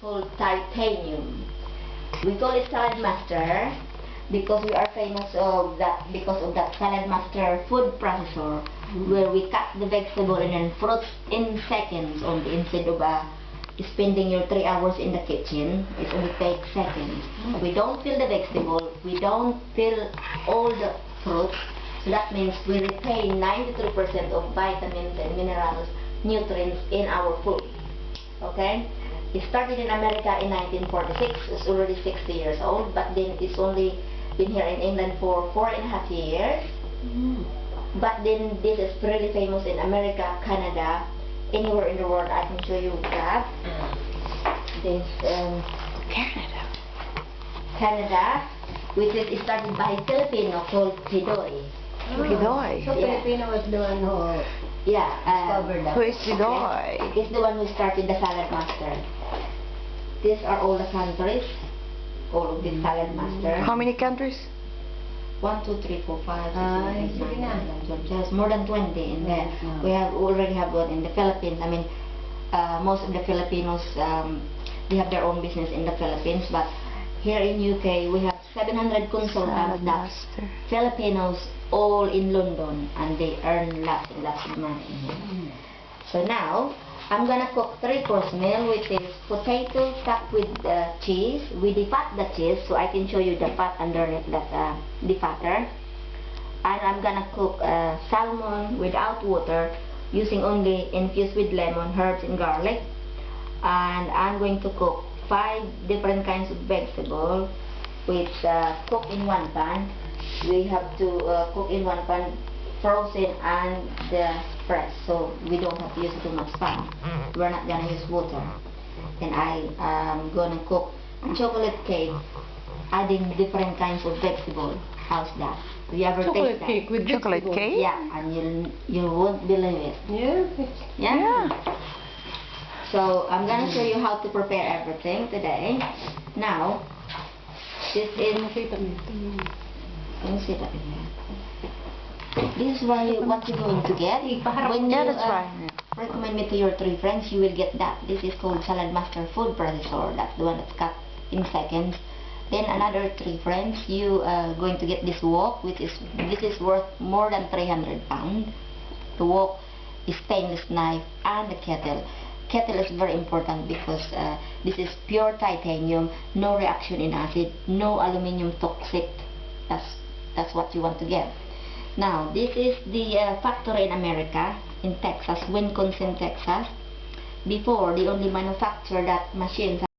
called titanium. We call it Salad Master because we are famous of that because of that Salad Master food processor where we cut the vegetable and then fruits in seconds only instead of spending your 3 hours in the kitchen. It only takes seconds. We don't peel the vegetable, we don't peel all the fruits, so that means we retain 93% of vitamins and minerals, nutrients in our food. Okay? It started in America in 1946. It's already 60 years old, but then it's only been here in England for 4.5 years. But then this is really famous in America, Canada, anywhere in the world. I can show you that. This Canada, which is started by a Filipino called Pidoy. Pidoy? So Filipino is the one who discovered that. Who is Pidoy? He's the one who started the Salad Master. These are all the countries, all of the Salad Master. How many countries? 1, 2, 3, 4, 5, 6, 7, 8, 9, 10, 11, 12. There's more than 20 in there. Yeah. We already have one in the Philippines. I mean, most of the Filipinos, they have their own business in the Philippines, but here in UK, we have 700 consultants that Filipinos all in London, and they earn lots and lots of money. So now, I'm gonna cook 3-course meal, which is potato topped with cheese. We defat the cheese, so I can show you the fat underneath that defatter. And I'm gonna cook salmon without water, using only infused with lemon, herbs, and garlic. And I'm going to cook 5 different kinds of vegetable, which cook in one pan. We have to cook in one pan, frozen and fresh, so we don't have to use too much pan. We're not gonna use water. And I'm gonna cook chocolate cake, adding different kinds of vegetable. How's that? Have you ever Chocolate tasted cake with Chocolate vegetable. cake? Yeah, and you won't believe it. Yeah. Yeah? So I'm gonna show you how to prepare everything today. Now, this is Can you see that in here? This is what you're going to get. When Yeah, you that's right. recommend me to your 3 friends, you will get that. This is called Salad Master Food Processor. That's the one that's cut in seconds. Then another 3 friends, you are going to get this wok, this is worth more than 300 pounds. The wok is stainless knife and the kettle. Kettle is very important because this is pure titanium, no reaction in acid, no aluminium toxic. That's what you want to get. Now, this is the factory in America, in Texas, Wisconsin, Texas. Before, they only manufacture that machine.